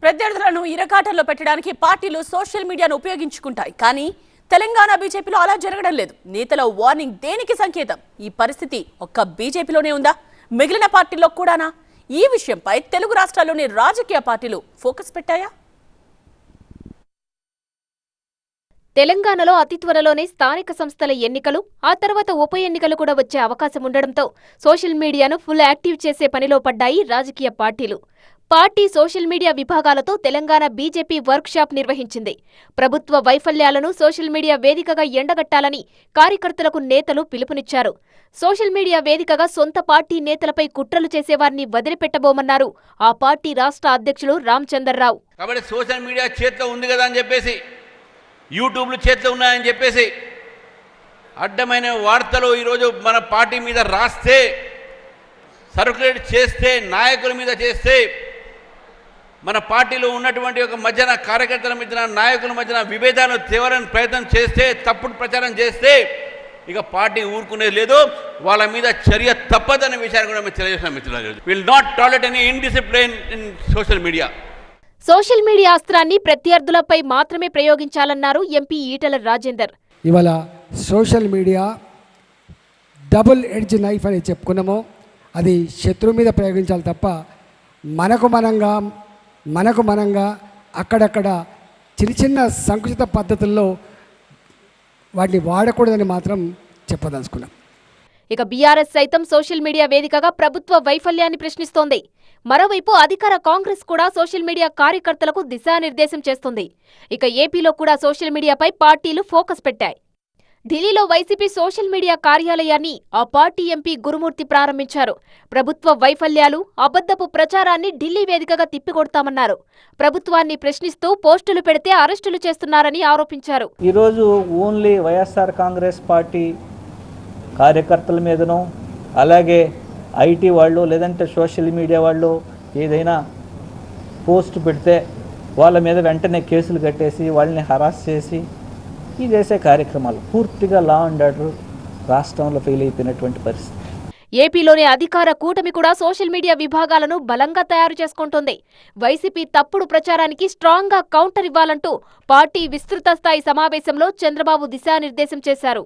ప్రత్యర్థులను ఇరకాటంలో పెట్టడానికి పార్టీలు సోషల్ మీడియాను ఉపయోగించుకుంటాయి. కానీ తెలంగాణ బీజేపీలో అలా జరగడం లేదు. నేతల వార్నింగ్ దేనికి సంకేతం? ఈ పరిస్థితి ఒక్క బీజేపీలోనే ఉందా? మిగిలిన పార్టీల్లో కూడానా? ఈ విషయంపై తెలుగు రాష్ట్రాల్లోని రాజకీయ పార్టీలు ఫోకస్ పెట్టాయా? తెలంగాణలో అతి త్వరలోనే స్థానిక సంస్థల ఎన్నికలు, ఆ తర్వాత ఉప ఎన్నికలు కూడా వచ్చే అవకాశం ఉండడంతో సోషల్ మీడియాను ఫుల్ యాక్టివ్ చేసే పనిలో పడ్డాయి రాజకీయ పార్టీలు. పార్టీ సోషల్ మీడియా విభాగాలతో తెలంగాణ బీజేపీ వర్క్ షాప్ నిర్వహించింది. ప్రభుత్వ వైఫల్యాలను సోషల్ మీడియా వేదికగా ఎండగట్టాలని కార్యకర్తలకు నేతలు పిలుపునిచ్చారు. సోషల్ మీడియా వేదికగా సొంత పార్టీ నేతలపై కుట్రలు చేసేవారిని వదిలిపెట్టబోమన్నారు ఆ పార్టీ రాష్ట్ర అధ్యక్షులు రామచందర్రావు. కాబట్టి సోషల్ మీడియా చేతిలో ఉంది కదా అని చెప్పేసి, యూట్యూబ్లు చేతిలో ఉన్నాయని చెప్పేసి అడ్డమైన వార్తలు ఈరోజు మన పార్టీ మీద రాస్తే, సర్క్యులేట్ చేస్తే, నాయకుల మీద చేస్తే, మన పార్టీలో ఉన్నటువంటి ఒక మధ్యన కార్యకర్తల మధ్యన, నాయకుల మధ్యన విభేదాలను తేవాలని ప్రయత్నం చేస్తే, తప్పుడు ప్రచారం చేస్తే ఇక పార్టీ ఊరుకునేది లేదు. వాళ్ళ మీద చర్య తప్పదనే విషయాన్ని కూడా మేము తెలియజేసిన మిత్రులు, will not tolerate any indiscipline in social media. Social media అస్త్రాన్ని ప్రత్యర్థులపై మాత్రమే ప్రయోగించాలన్నారు ఎంపీ ఈటెల రాజేందర్. ఇవాళ social media double edge knife అని చెప్పుకున్నామో అది శత్రువు మీద ప్రయోగించాలి తప్ప మనకు మనంగా అక్కడక్కడ చిన్న చిన్న సంకుచిత పద్ధతుల్లో వాటిని వాడకూడదని మాత్రం చెప్పదలుచుకున్నాం. ఇక బీఆర్ఎస్ సైతం సోషల్ మీడియా వేదికగా ప్రభుత్వ వైఫల్యాన్ని ప్రశ్నిస్తోంది. మరోవైపు అధికార కాంగ్రెస్ కూడా సోషల్ మీడియా కార్యకర్తలకు దిశానిర్దేశం చేస్తుంది. ఇక ఏపీలో కూడా సోషల్ మీడియాపై పార్టీలు ఫోకస్ పెట్టాయి. ఢిల్లీలో వైసీపీ సోషల్ మీడియా కార్యాలయాన్ని ఆ పార్టీ ఎంపీ గురుమూర్తి ప్రారంభించారు. ప్రభుత్వ వైఫల్యాలు, అబద్ధపు ప్రచారాన్ని ఢిల్లీ వేదికగా తిప్పికొడతామన్నారు. ప్రభుత్వాన్ని ప్రశ్నిస్తూ పోస్టులు పెడితే అరెస్టులు చేస్తున్నారని ఆరోపించారు. ఈరోజు ఓన్లీ వైఎస్ఆర్ కాంగ్రెస్ పార్టీ కార్యకర్తల మీదనో, అలాగే ఐటీ వాళ్ళు లేదంటే సోషల్ మీడియా వాళ్ళు ఏదైనా పోస్ట్ పెడితే వాళ్ళ మీద వెంటనే కేసులు కట్టేసి వాళ్ళని హరాస్ చేసి ఈ చేసే కార్యక్రమాలు పూర్తిగా లా అండ్ ఆర్డర్ రాష్ట్రంలో ఫెయిల్ అయిపోయినటువంటి పరిస్థితి. ఏపీలోని అధికార కూటమి కూడా సోషల్ మీడియా విభాగాలను బలంగా తయారు చేసుకుంటోంది. వైసీపీ తప్పుడు ప్రచారానికి స్ట్రాంగ్ గా కౌంటర్ ఇవ్వాలంటూ పార్టీ విస్తృత స్థాయి సమావేశంలో చంద్రబాబు దిశానిర్దేశం చేశారు.